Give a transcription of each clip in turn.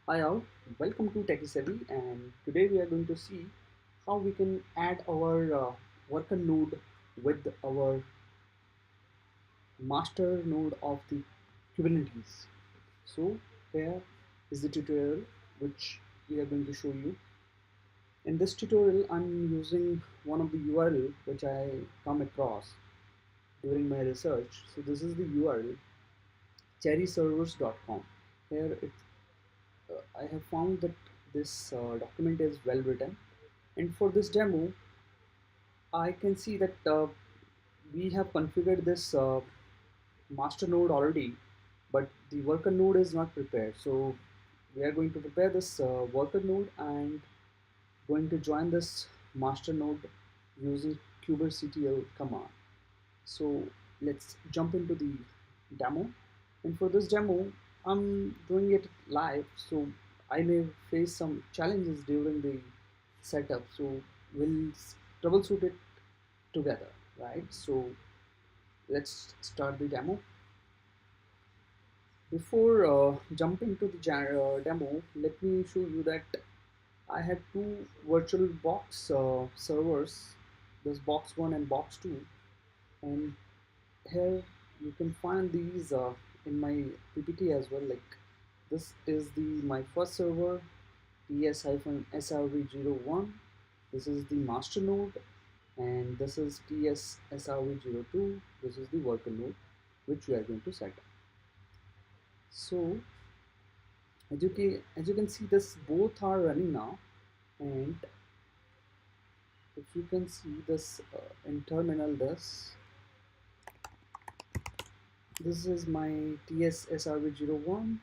Hi all, welcome to Techie Savvy, and today we are going to see how we can add our worker node with our master node of the Kubernetes. So here is the tutorial which we are going to show you. In this tutorial I'm using one of the URL which I come across during my research. So this is the URL cherryservers.com. Here I have found that this document is well written, and for this demo I can see that we have configured this master node already, but the worker node is not prepared. So we are going to prepare this worker node and going to join this master node using kubeCTL command. So let's jump into the demo, and for this demo I'm doing it live, so I may face some challenges during the setup, so we'll troubleshoot it together, right? So let's start the demo. Before jumping to the demo, let me show you that I have two virtual box servers, this box 1 and box 2, and here you can find these in my PPT as well. Like, this is the my first server, ts-srv01. This is the master node, and this is ts-srv02. This is the worker node which we are going to set up. So as you can see, this both are running now, and if you can see this in terminal, this is my ts-srv01.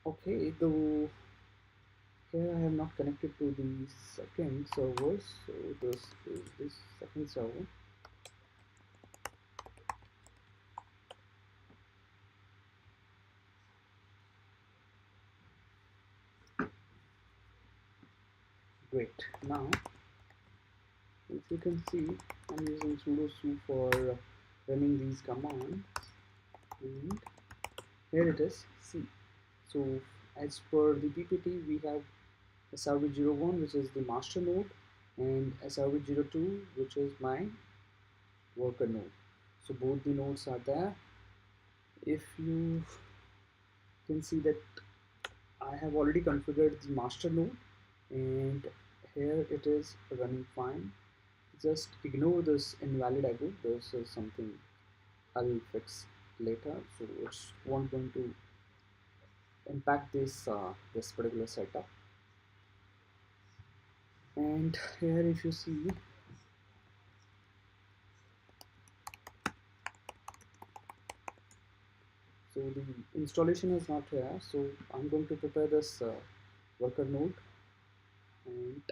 Okay, though here I have not connected to the second server, so this is this second server. Great. Now, if you can see, I'm using sudo su for running these commands, and here it is. See, so as per the PPT, we have SRV01, which is the master node, and SRV02, which is my worker node. So both the nodes are there. If you can see that I have already configured the master node, and here it is running fine. Just ignore this invalid echo. This is something I'll fix later, so it's not going to impact this particular setup. And here, if you see, so the installation is not here, so I'm going to prepare this worker node, and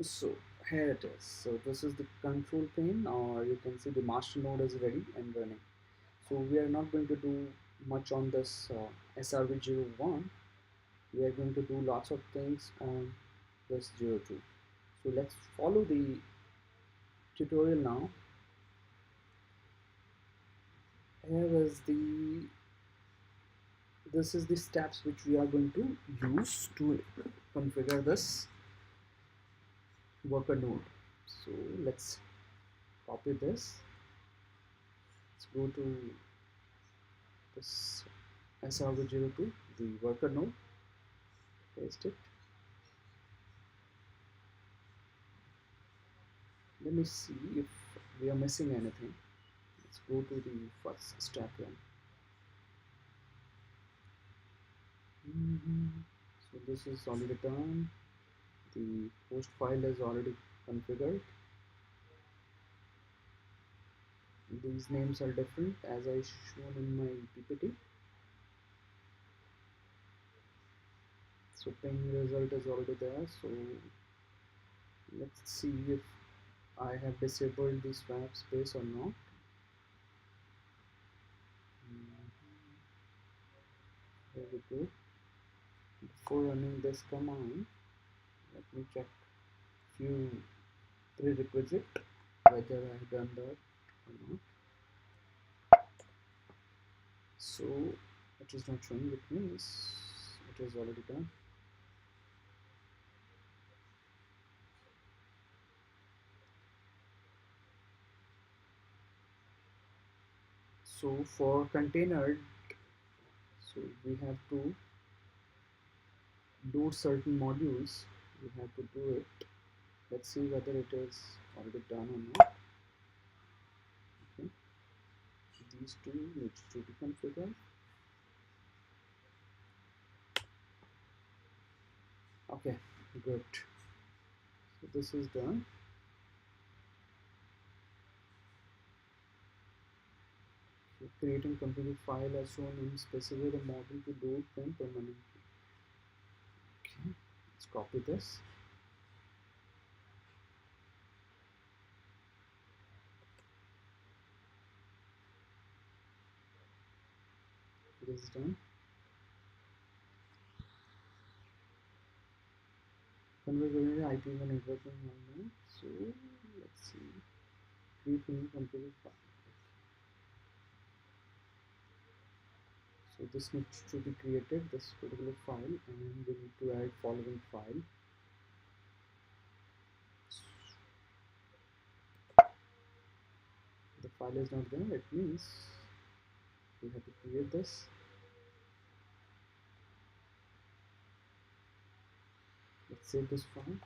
so here it is. So this is the control pane, or you can see the master node is ready and running. So we are not going to do much on this SRV01. We are going to do lots of things on this 02. So let's follow the tutorial now. Here is this is the steps which we are going to use to configure this worker node. So let's copy this. Let's go to this SRV02, the worker node, paste it. Let me see if we are missing anything. Let's go to the first step then. So this is already done. The host file is already configured. These names are different as I shown in my PPT. So ping result is already there. So let's see if I have disabled the swap space or not. There we go. Before running this command, let me check few prerequisite whether I have done that. or not. So it is not showing, it means it is already done. So for container, so we have to do certain modules, we have to do it. Let's see whether it is already done or not. Okay. These two needs to be configured. Okay, good. So this is done. So creating configure file as shown in specify the model to load them permanently. Okay, let's copy this. This is done. Configure IP1 networking online. So let's see. Create new configure file. So this needs to be created, this particular file, and we need to add following file. The file is not there, it means we have to create this. Let's save this file.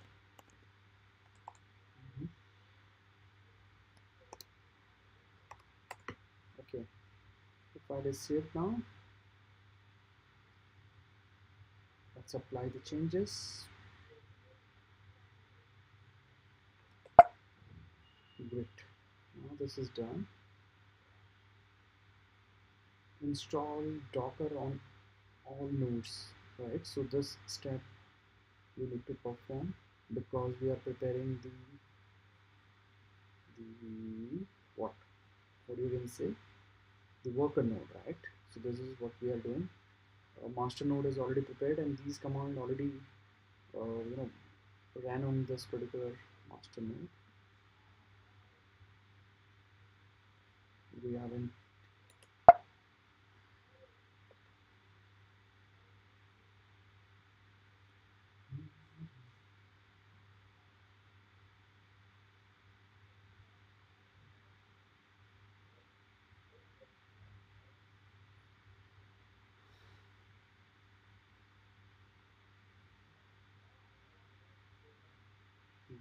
Okay, the file is saved now. Let's apply the changes. Great. Now this is done. Install Docker on all nodes. Right. So this step we need to perform because we are preparing the what? What you can say? The worker node, right? So this is what we are doing. Master node is already prepared, and these command already ran on this particular master node. We haven't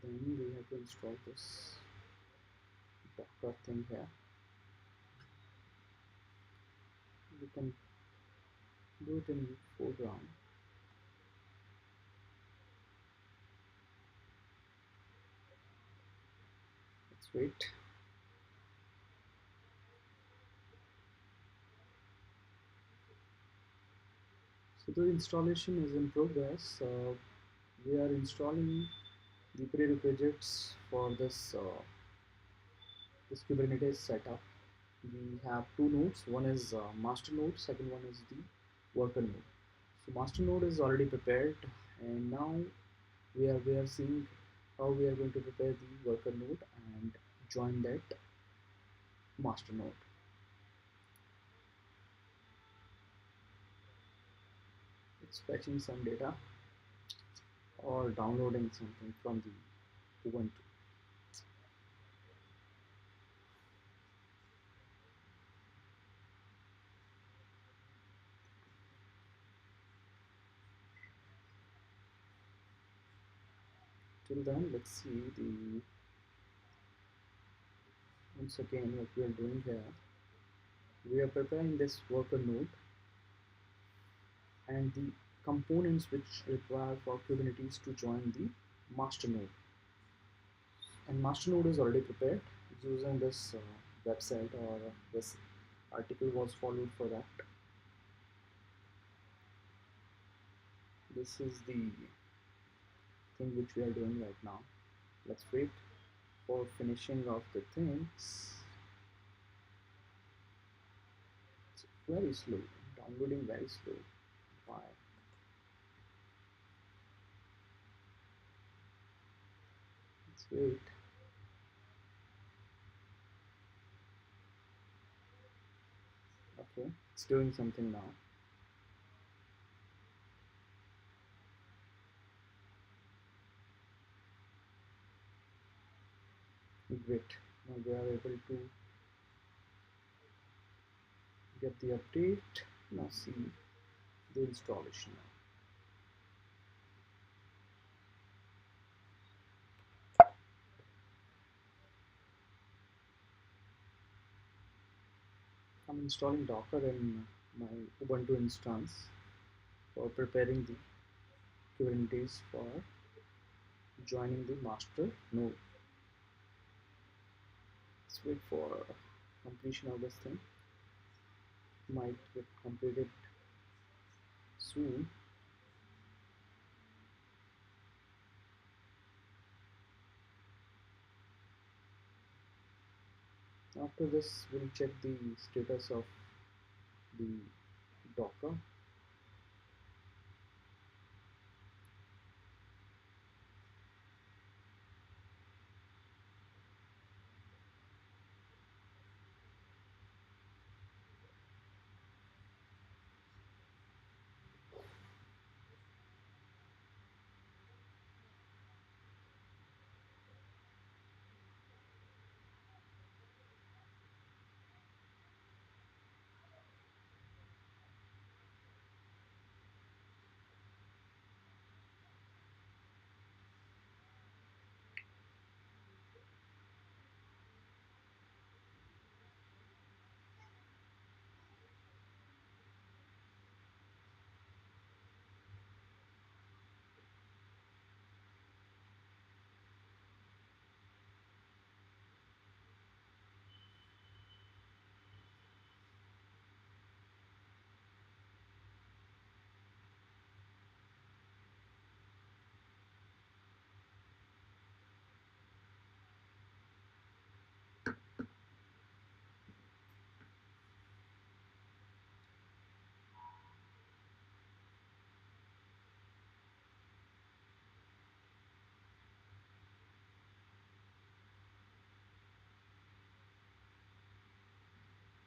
then we have to install this Docker thing here. We can do it in foreground. Let's wait. So the installation is in progress. We are installing the prerequisites for this Kubernetes setup. We have two nodes. One is master node. Second one is the worker node. So master node is already prepared, and now we are seeing how we are going to prepare the worker node and join that master node. It's fetching some data or downloading something from the Ubuntu. Till then, let's see the once again what we are doing here. We are preparing this worker node and the components which require for Kubernetes to join the master node. And master node is already prepared using this website, or this article was followed for that. This is the thing which we are doing right now. Let's wait for finishing of the things. It's very slow, downloading very slow. Why? Let's wait. Okay, it's doing something now. Great. Now we are able to get the update. Now see the installation. I'm installing Docker in my Ubuntu instance for preparing the Kubernetes for joining the master node. Let's wait for completion of this thing. Might get completed soon. After this, we'll check the status of the Docker.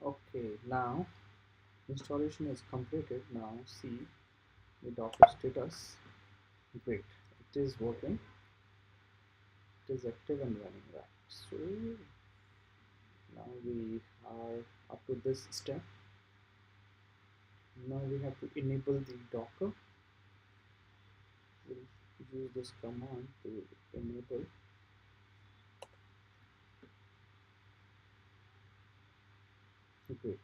Okay, now installation is completed. Now see the Docker status. Great, it is working. It is active and running, right? So now we are up to this step. Now we have to enable the Docker. We'll use this command to enable. Great.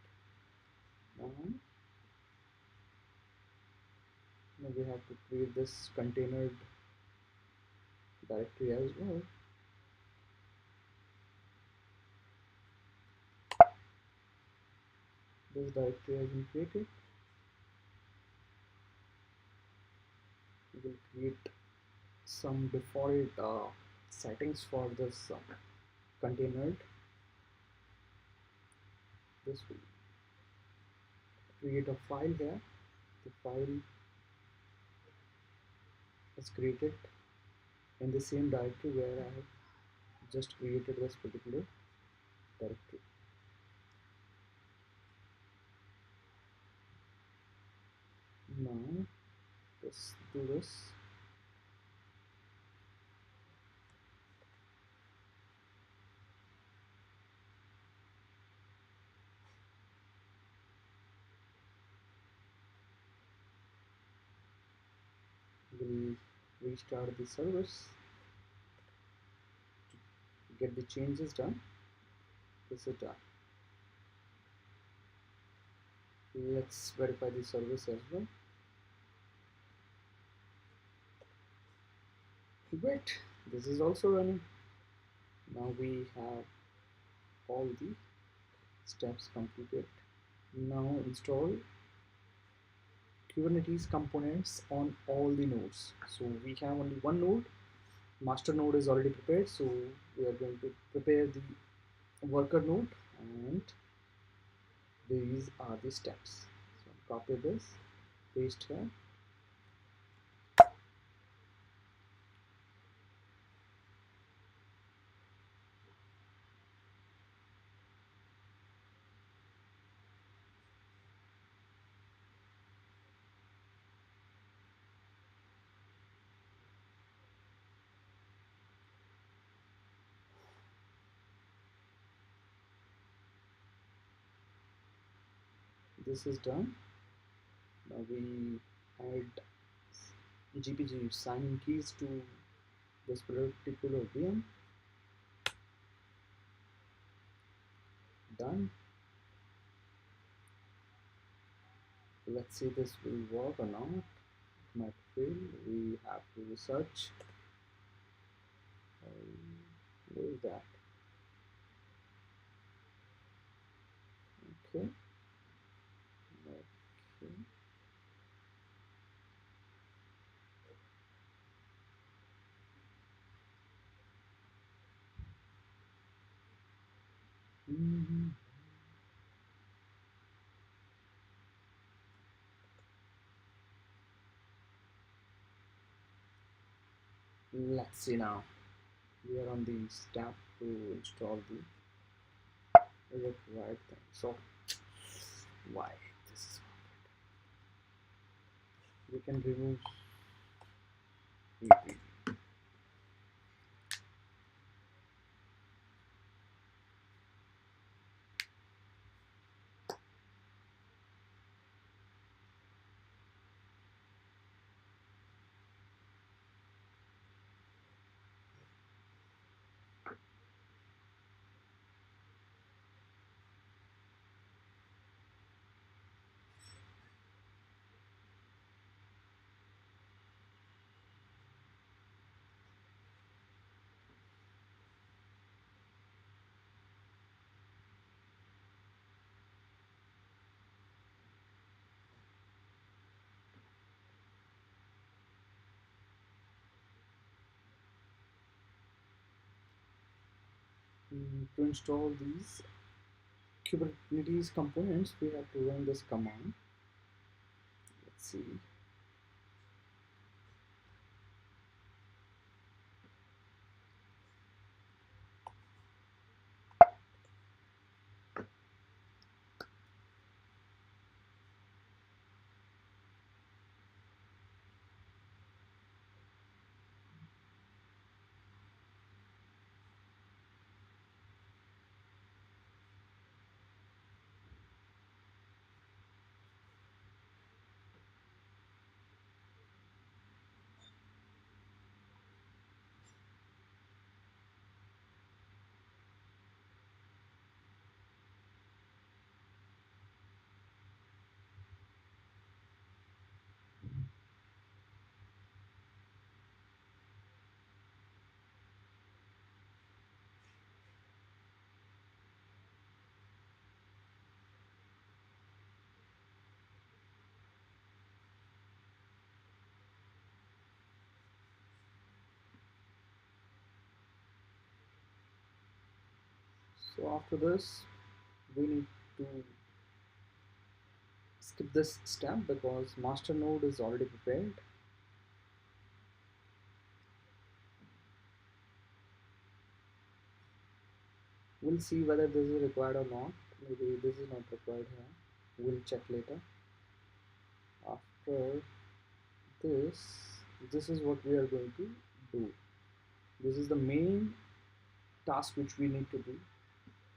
Now we have to create this container directory as well. This directory has been created. We will create some default settings for this container. This will create a file here. The file is created in the same directory where I have just created this particular directory. Now let's do this. We'll restart the service to get the changes done. This is done. Let's verify the service as well. Great, this is also running. Now we have all the steps completed. Now install Kubernetes components on all the nodes. So we have only one node. Master node is already prepared, so we are going to prepare the worker node, and these are the steps. So copy this, paste here. This is done. Now we add GPG signing keys to this particular VM. Done. Let's see this will work or not. It might fail. We have to research. Where is that? Okay. Okay. Mm-hmm. Let's see now. We are on the step to install the required thing. So why this is we can remove EP. To install these Kubernetes components, we have to run this command. Let's see. So after this, we need to skip this step because master node is already prepared. We'll see whether this is required or not. Maybe this is not required here. We'll check later. After this, this is what we are going to do. This is the main task which we need to do,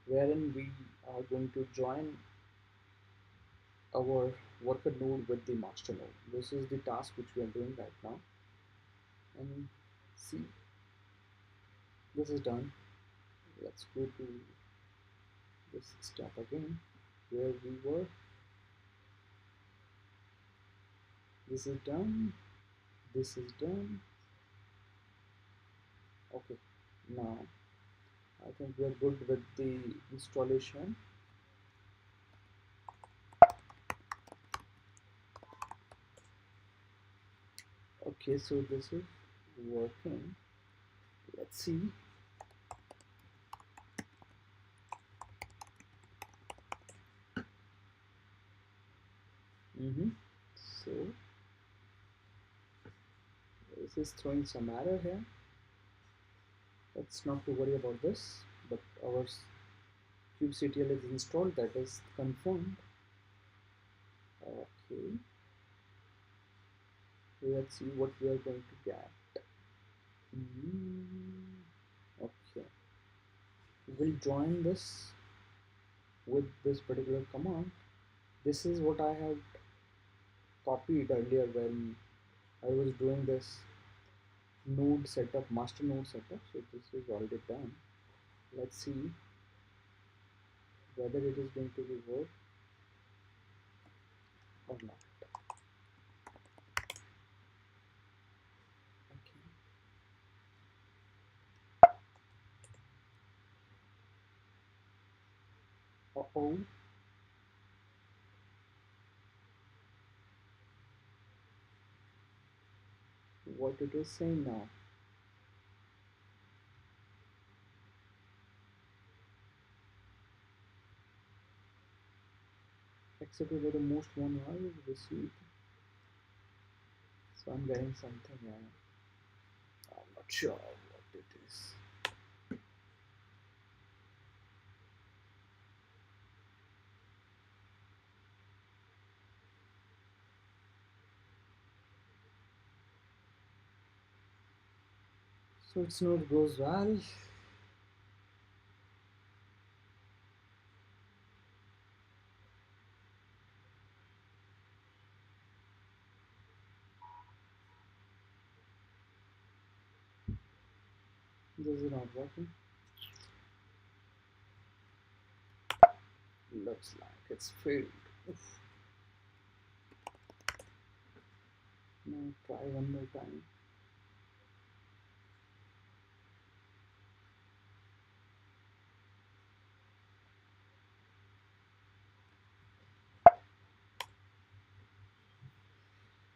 wherein we are going to join our worker node with the master node. This is the task which we are doing right now. And see, this is done. Let's go to this step again where we were. This is done. This is done. Okay, now I think we are good with the installation. Okay, so this is working. Let's see. So this is throwing some error here. Let's not to worry about this, but our kubectl is installed, that is confirmed. Okay, let's see what we are going to get. Okay, we'll join this with this particular command. This is what I had copied earlier when I was doing this node setup, master node setup. So this is already done. Let's see whether it is going to be work or not. Okay. Uh-oh. What it is saying now. Except where the most one are is received. So I'm getting something. I'm not sure what it is. So it's not goes well. This is not working. Looks like it's failed. Oof. Now try one more time.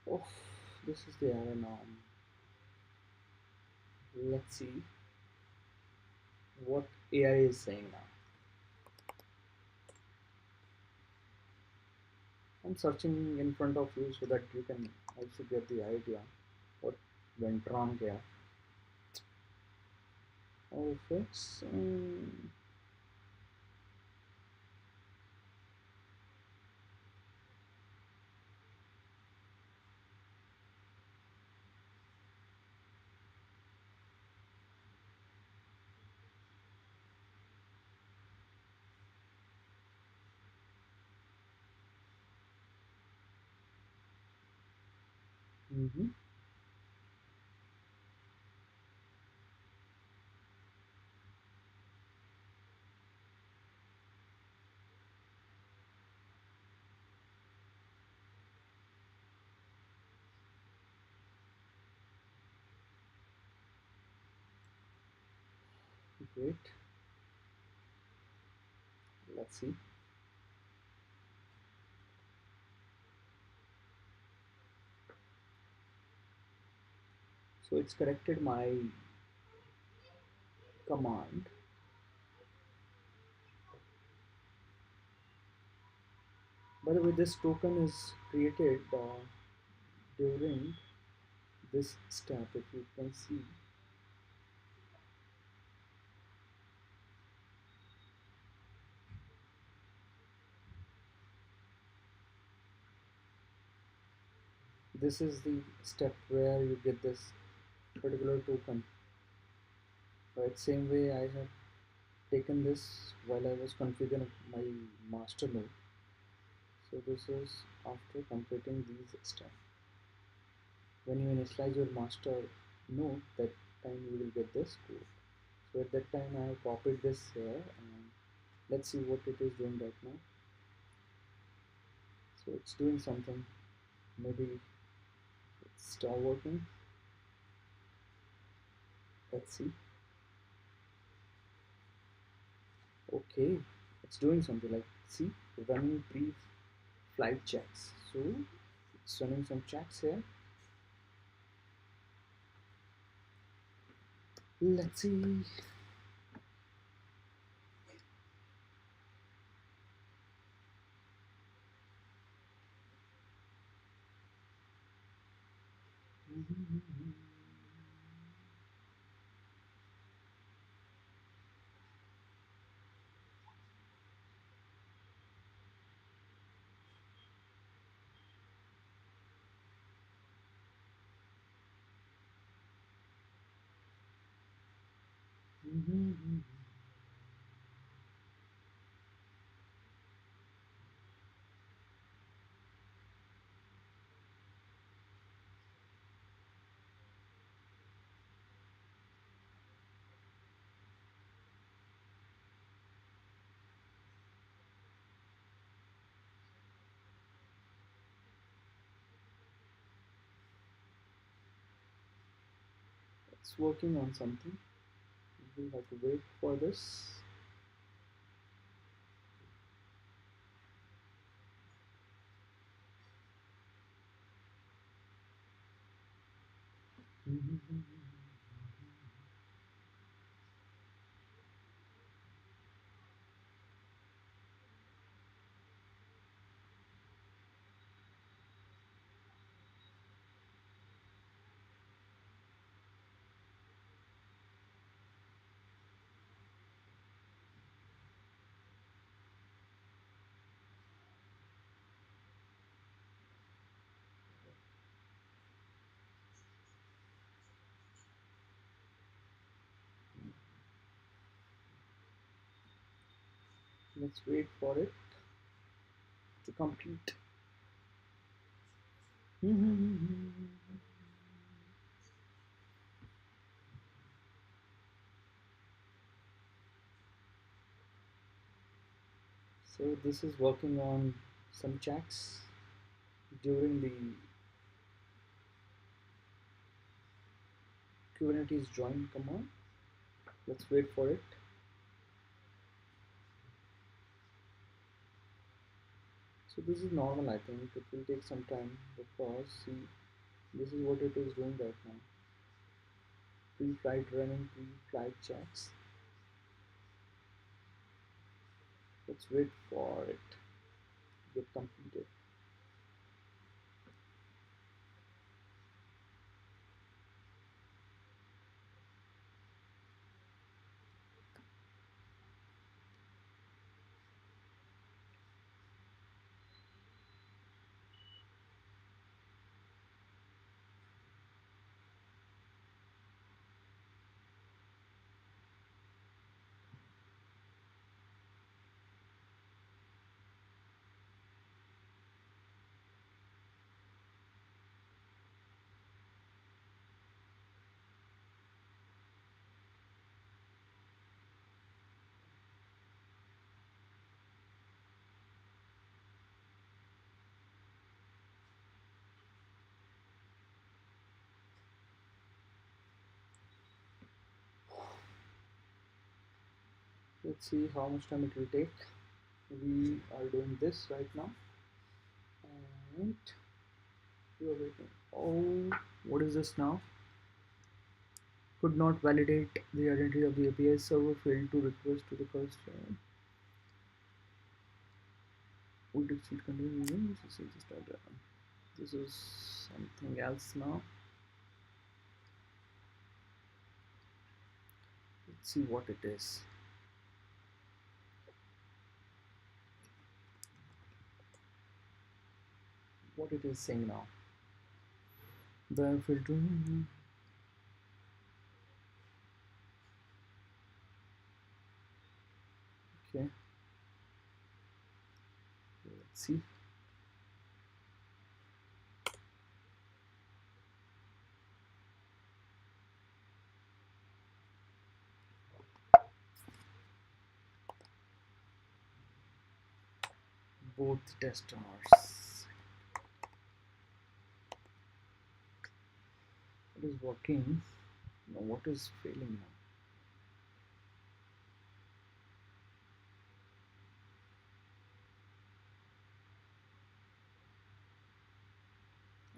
Oh, this is the error now. Let's see what AI is saying now. I'm searching in front of you so that you can also get the idea what went wrong here. Oh, fix. Mm-hmm. Great. Let's see. So it's corrected my command. By the way, this token is created during this step. If you can see, this is the step where you get this particular token. Right, same way I have taken this while I was configuring my master node. So this is after completing these steps. When you initialize your master node, that time you will get this code. So at that time I have copied this here, and let's see what it is doing right now. So it's doing something. Maybe it's still working. Let's see. Okay, it's doing something like, see, running pre-flight checks. So it's running some checks here. Let's see. It's working on something. We have to wait for this. Let's wait for it to complete. So this is working on some checks during the Kubernetes join command. Let's wait for it. So this is normal, I think. It will take some time because see, this is what it is doing right now. Pre-flight running pre-flight checks. Let's wait for it to get completed. Let's see how much time it will take. We are doing this right now, and we are waiting. Oh, what is this now? Could not validate the identity of the API server, failed to request to the customer. Would exceed continuing. This is something else now. Let's see what it is. What it is saying now. The filter. Okay. Let's see. Both testers. It is working. Now what is failing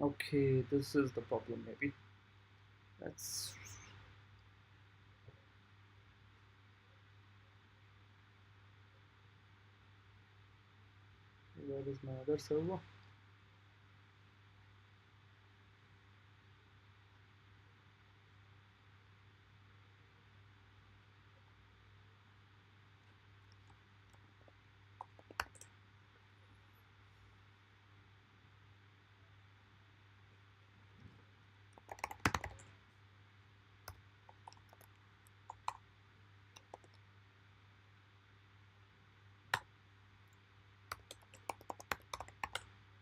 now? Okay, this is the problem maybe. That's where is my other server?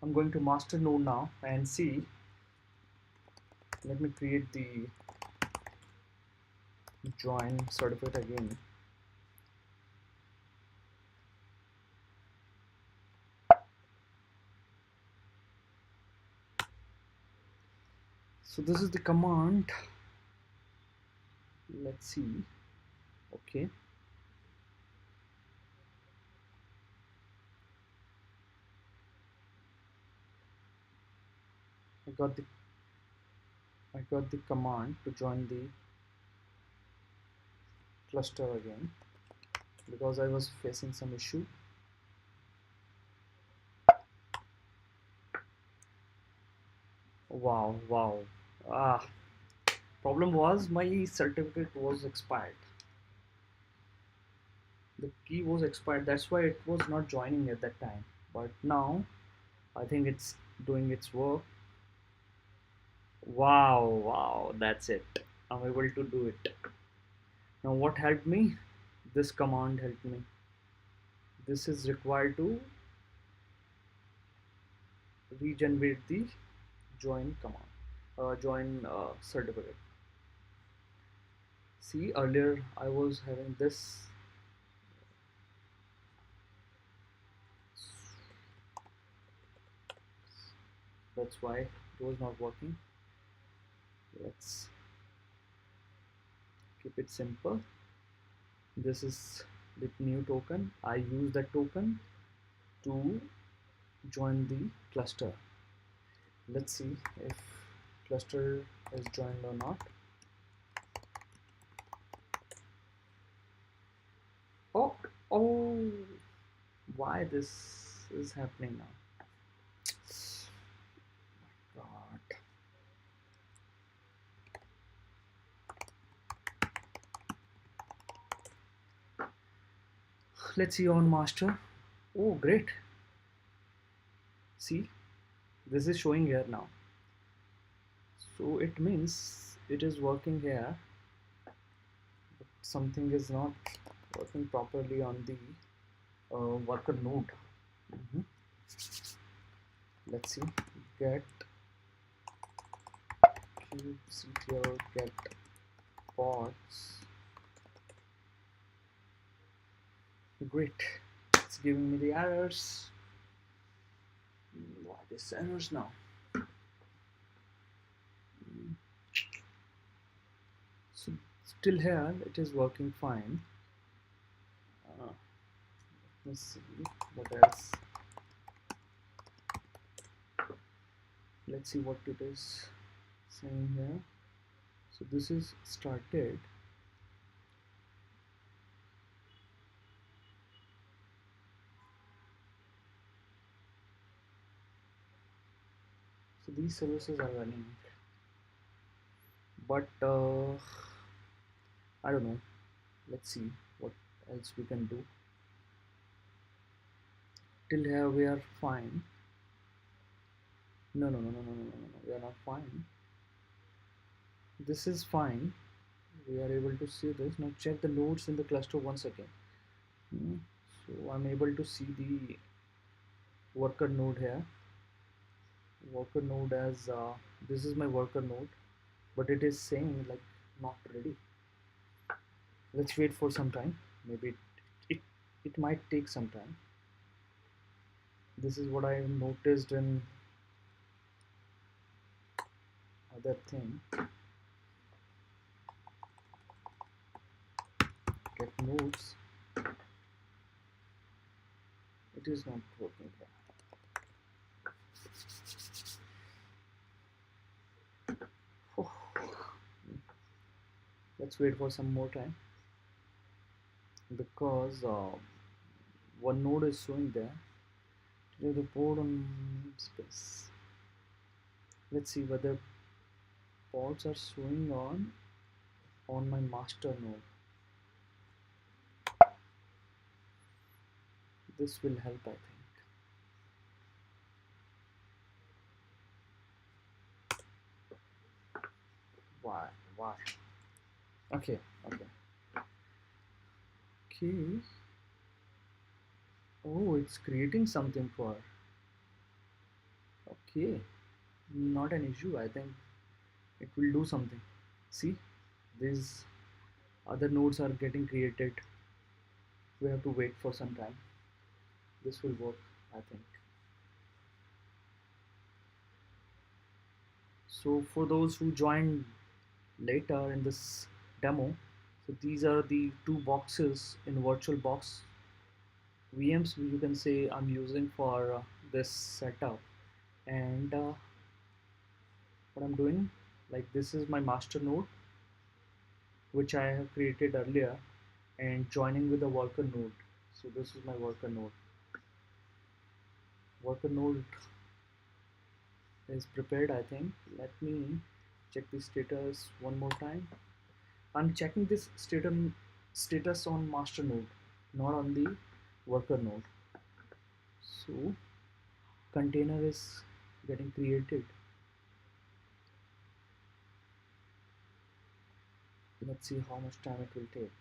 I'm going to master node now and see. Let me create the join certificate again. So this is the command let's see. Okay, I got the I got the command to join the cluster again because I was facing some issue. Wow, wow. Ah, problem was my certificate was expired. The key was expired, that's why it was not joining at that time. But now I think it's doing its work. Wow, wow, that's it. I'm able to do it. Now what helped me? This command helped me. This is required to regenerate the join command, join certificate. See, earlier I was having this. That's why it was not working. Let's keep it simple. This is the new token. I use that token to join the cluster. Let's see if cluster is joined or not. Oh, oh, why this is happening now? God. Let's see on master. Oh, great. See, this is showing here now. So it means it is working here, but something is not working properly on the worker node. Mhm. Let's see. Get kubectl get pods. Great. It's giving me the errors. Why these errors now? So still here it is working fine. Let's see what else. Let's see what it is saying here. So this is started. So these services are running, but I don't know. Let's see what else we can do. Till here we are fine. No, no, no, no, no, no, no, no, we are not fine. This is fine. We are able to see this. Now check the nodes in the cluster once again. So I'm able to see the worker node here. Worker node as this is my worker node, but it is saying like not ready. Let's wait for some time. Maybe it, it might take some time. This is what I noticed in other thing. Get nodes. It is not working here. Oh. Let's wait for some more time because one node is showing there. The port on space. Let's see whether pods are showing on my master node. This will help, I think. Why? Why? Okay, okay. Okay. Oh, it's creating something for. Okay. Not an issue. I think it will do something. See, these other nodes are getting created. We have to wait for some time. This will work, I think. So for those who joined later in this demo, So these are the two boxes in VirtualBox VMs you can say I'm using for this setup. And what I'm doing, like, this is my master node which I have created earlier and joining with the worker node. So this is my worker node. Worker node is prepared, I think. Let me check the status one more time. I'm checking this status on master node, not on the worker node. So container is getting created. Let's see how much time it will take.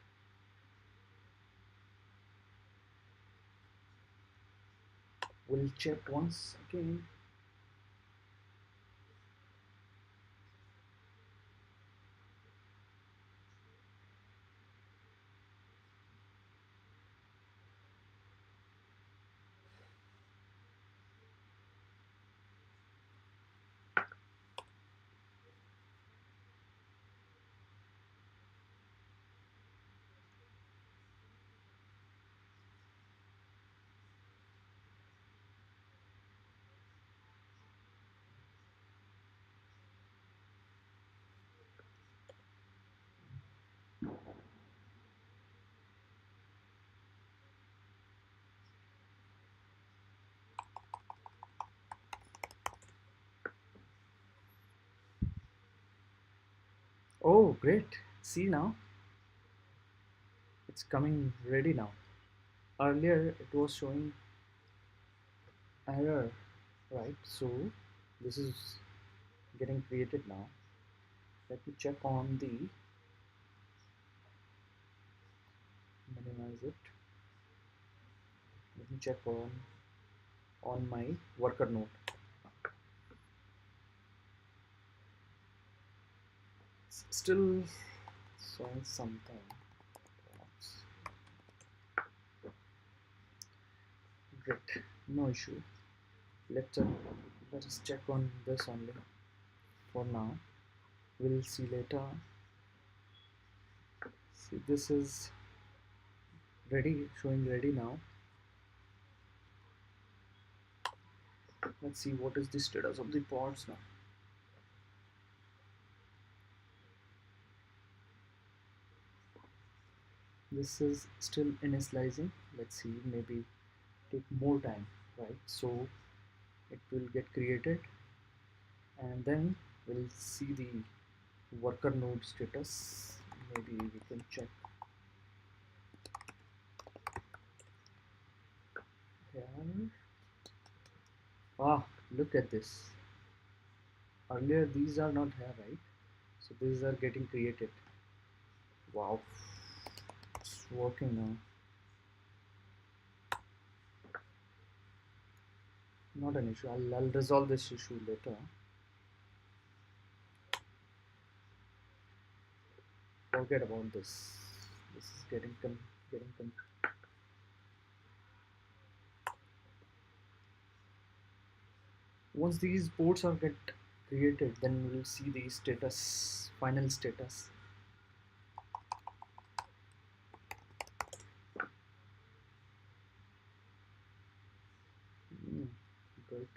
We'll check once again. Oh, great. See now, it's coming ready now. Earlier it was showing error, right? So this is getting created now. Let me check on the, minimize it. Let me check on my worker node. It's still showing something. Great, no issue. Let's let us check on this only for now. We'll see later. See, this is ready, showing ready now. Let's see what is the status of the pods now. This is still initializing. Let's see, maybe take more time, right? So it will get created and then we'll see the worker node status. Maybe we can check here. Ah, look at this. Earlier these are not here, right? So these are getting created. Wow, it's working now. Not an issue. I'll resolve this issue later. Forget about this. This is getting once these ports are get created, then we'll see the status, final status. Good.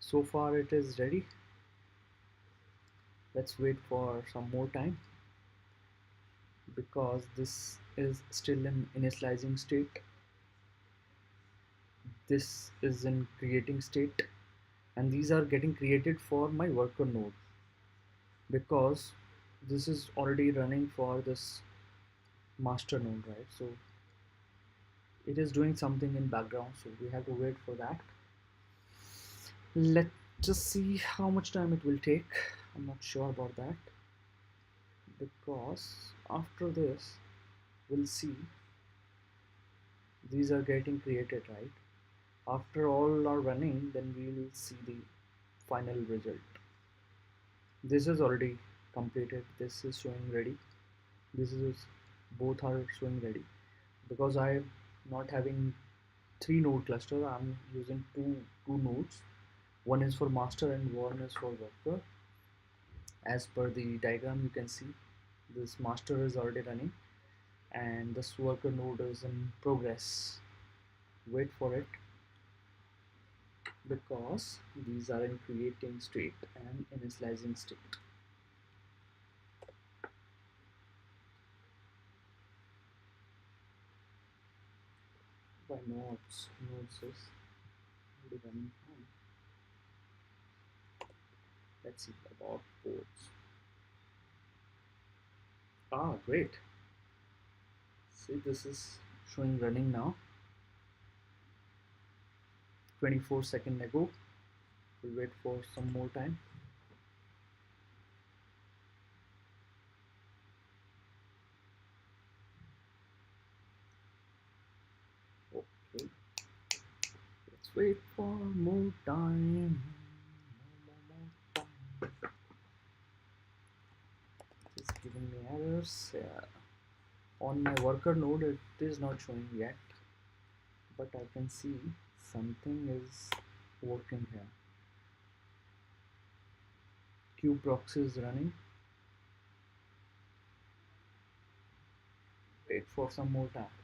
So far it is ready. Let's wait for some more time because this is still in initializing state. This is in creating state and these are getting created for my worker node because this is already running for this master node, right? So it is doing something in background, so we have to wait for that. Let's just see how much time it will take. I'm not sure about that because after this we'll see these are getting created, right? After all are running, then we will see the final result. This is already completed. This is showing ready. This is both are showing ready because I am not having 3 node cluster. I'm using two nodes. One is for master and one is for worker. As per the diagram you can see This master is already running and this worker node is in progress. Wait for it, because these are in creating state and initializing state. By nodes is already running fine. Let's see about ports. Ah, great. See, this is showing running now. 24 seconds ago. We'll wait for some more time. Okay, let's wait for more time. More time. It's giving me errors. On my worker node, it is not showing yet, but I can see something is working here. Kubeproxy is running. Wait for some more time.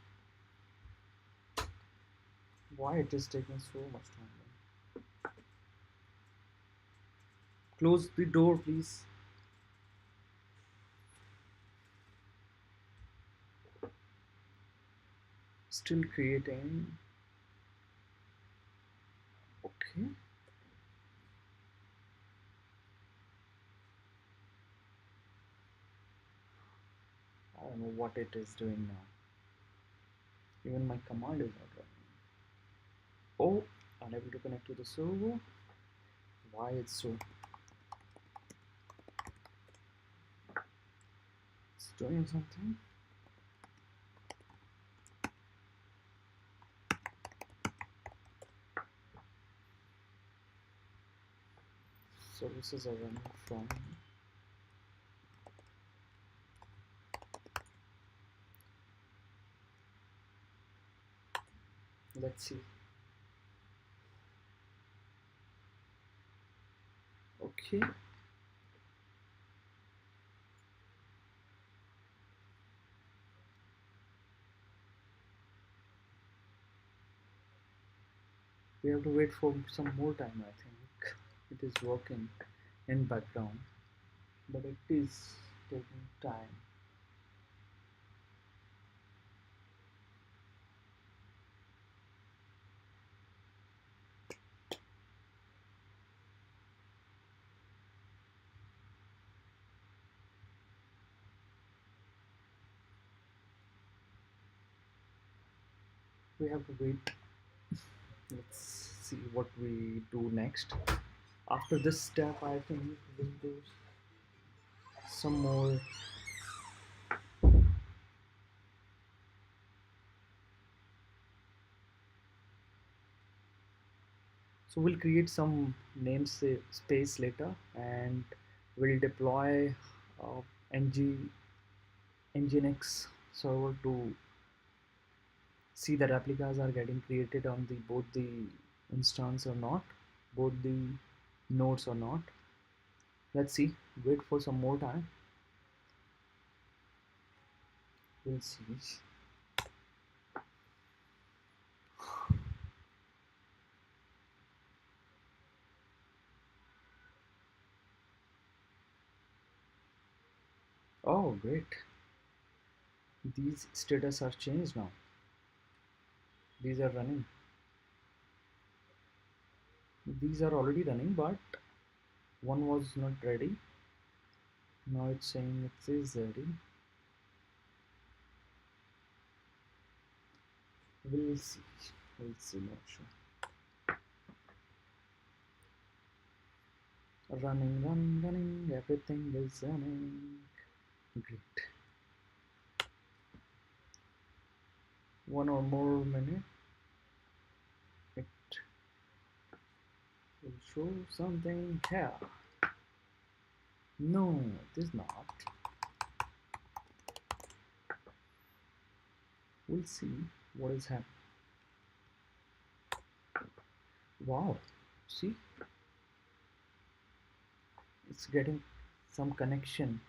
Why it is taking so much time? Close the door, please. Still creating. Okay. I don't know what it is doing now. Even my command is not running. Oh, unable to connect to the server. Why it's so? It's doing something. Services are running from. Let's see. Okay. We have to wait for some more time, I think. It is working in background, but it is taking time. We have to wait. Let's see what we do next. After this step, I think we'll do some more. So we'll create some namespace later, and we'll deploy uh, ng nginx server to see that replicas are getting created on the both the instance or not, both the nodes or not. Let's see. Wait for some more time. We'll see. Oh, great. These status are changed now. These are running. These are already running, but one was not ready. Now it's saying it is ready. We'll see. We'll see. Not sure. Running. Everything is running. Great. One or more minute. It will show something here. No, it is not. We'll see what is happening. Wow, see, it's getting some connection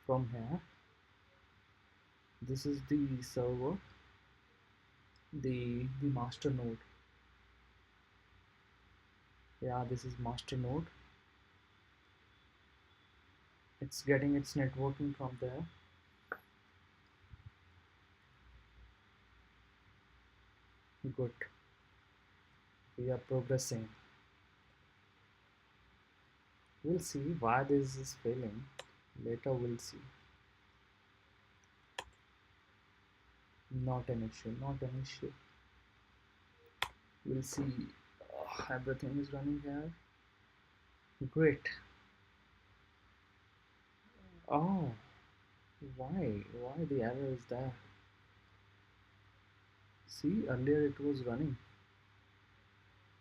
from here. This is the server, the master node. Yeah, this is master node. It's getting its networking from there. Good. We are progressing. We'll see why this is failing. Later we'll see. Not an issue, not an issue. We'll see. Everything is running here. Great. Oh, why? Why the error is there? See, earlier it was running.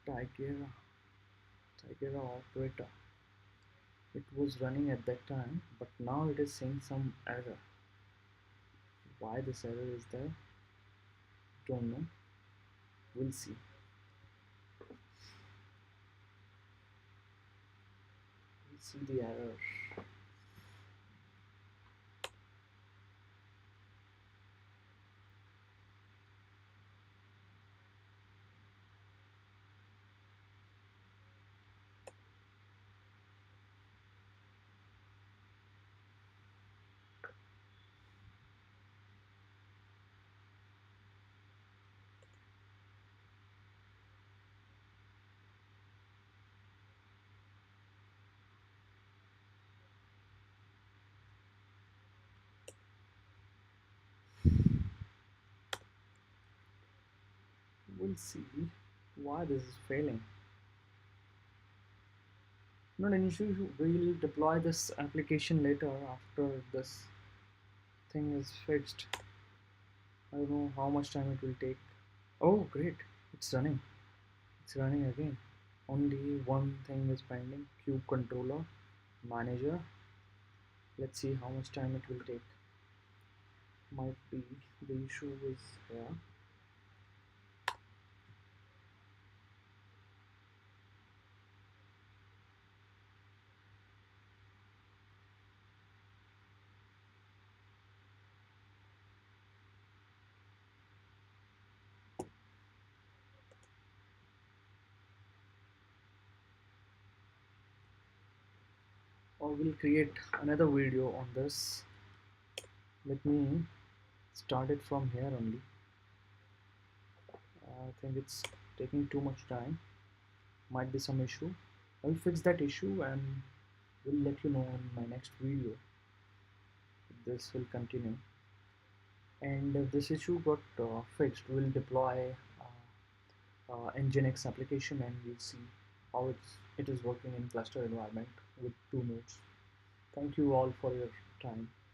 Tigera. Tigera operator. It was running at that time, but now it is saying some error. Why this error is there? Don't know. We'll see. We'll see the error. We'll see why this is failing. Not an issue. We'll deploy this application later after this thing is fixed. I don't know how much time it will take. Oh, great. It's running. It's running again. Only one thing is pending. Cube controller manager. Let's see how much time it will take. Might be the issue is here. Or we'll create another video on this. Let me start it from here only. I think it's taking too much time. Might be some issue. I'll fix that issue and will let you know in my next video. This will continue, and if this issue got fixed, we'll deploy Nginx application and we'll see how it is working in cluster environment with 2 nodes. Thank you all for your time.